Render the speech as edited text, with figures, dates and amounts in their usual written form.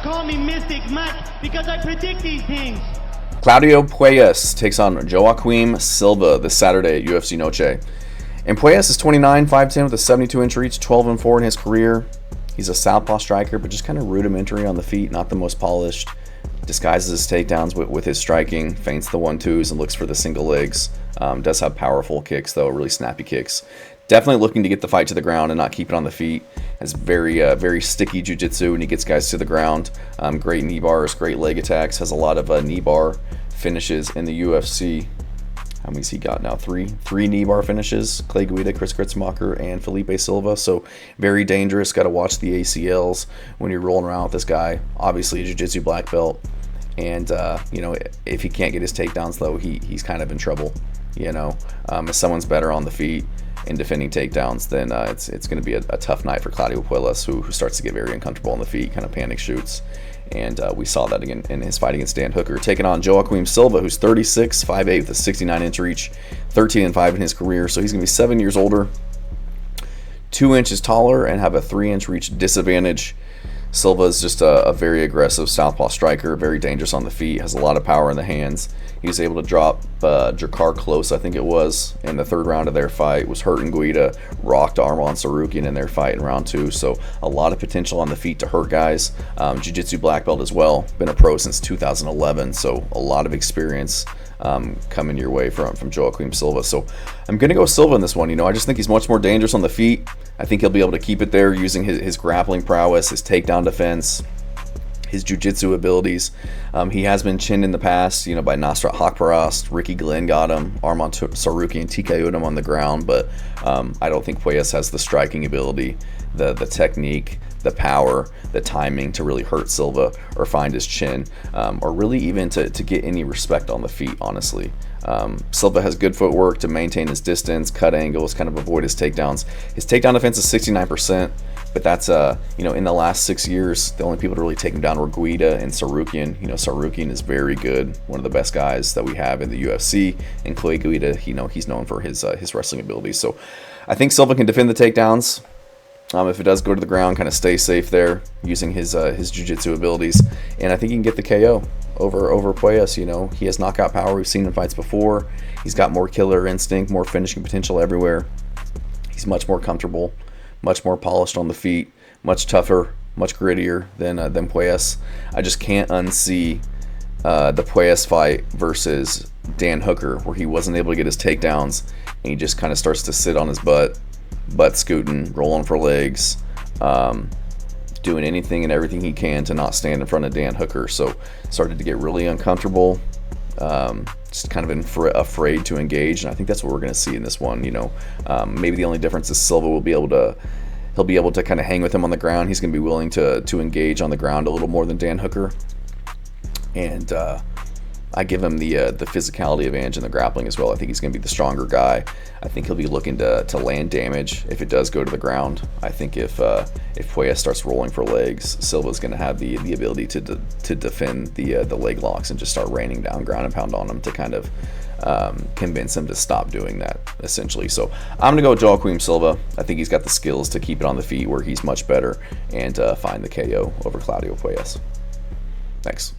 call me Mystic Mike because I predict these things. Claudio Puelles takes on Joaquim Silva this Saturday at UFC Noche. And Puelles is 29, 5'10", with a 72-inch reach, 12-4 in his career. He's a southpaw striker, but just kind of rudimentary on the feet, not the most polished. Disguises his takedowns with his striking, feints the 1-2s, and looks for the single legs. Does have powerful kicks, though, really snappy kicks. Definitely looking to get the fight to the ground and not keep it on the feet. Has very sticky jiu-jitsu when he gets guys to the ground. Great knee bars, great leg attacks. Has a lot of knee bar finishes in the UFC. How many's he got now? Three knee bar finishes. Clay Guida, Chris Kritzmacher, and Felipe Silva. So very dangerous. Got to watch the ACLs when you're rolling around with this guy. Obviously a jiu-jitsu black belt. And, if he can't get his takedowns, though, he's kind of in trouble. If someone's better on the feet in defending takedowns, then it's going to be a tough night for Claudio Puelles, who starts to get very uncomfortable on the feet, kind of panic shoots. And we saw that again in his fight against Dan Hooker. Taking on Joaquim Silva, who's 36, 5'8", with a 69-inch reach, 13-5 in his career. So he's going to be 7 years older, 2 inches taller, and have a 3-inch reach disadvantage. Silva is just a very aggressive southpaw striker, very dangerous on the feet, has a lot of power in the hands. He was able to drop Jakar Close, I think it was, in the third round of their fight, was hurting Guida, rocked Arman Sarukian in their fight in round 2, so a lot of potential on the feet to hurt guys. Jiu-Jitsu black belt as well, been a pro since 2011, so a lot of experience coming your way from Joaquim Silva. So I'm going to go Silva in this one. I just think he's much more dangerous on the feet. I think he'll be able to keep it there using his grappling prowess, his takedown defense, his jiu-jitsu abilities. He has been chinned in the past, by Nasrat Haqparast. Ricky Glenn got him, Arman Sarukian TKO'd him on the ground, but I don't think Puelles has the striking ability, the technique, the power, the timing to really hurt Silva or find his chin, or really even to get any respect on the feet, honestly. Silva has good footwork to maintain his distance, cut angles, kind of avoid his takedowns. His takedown defense is 69%, but that's, in the last 6 years, the only people to really take him down were Guida and Sarukian. Sarukian is very good, one of the best guys that we have in the UFC, and Clay Guida, he's known for his wrestling abilities. So I think Silva can defend the takedowns. If it does go to the ground, kind of stay safe there using his jiu-jitsu abilities. And I think he can get the KO over Puelles. He has knockout power. We've seen in fights before. He's got more killer instinct, more finishing potential everywhere. He's much more comfortable, much more polished on the feet, much tougher, much grittier than Puelles. I just can't unsee the Puelles fight versus Dan Hooker, where he wasn't able to get his takedowns, and he just kind of starts to sit on his butt scooting, rolling for legs, doing anything and everything he can to not stand in front of Dan Hooker. So started to get really uncomfortable, just kind of afraid to engage, and I think that's what we're going to see in this one. Maybe the only difference is Silva will be able to kind of hang with him on the ground. He's going to be willing to engage on the ground a little more than Dan Hooker, and I give him the physicality advantage in the grappling as well. I think he's going to be the stronger guy. I think he'll be looking to land damage if it does go to the ground. I think if Puelles starts rolling for legs, Silva's going to have the ability to defend the leg locks and just start raining down ground and pound on him to kind of convince him to stop doing that, essentially. So I'm going to go Joaquim Silva. I think he's got the skills to keep it on the feet where he's much better and find the KO over Claudio Puelles. Thanks.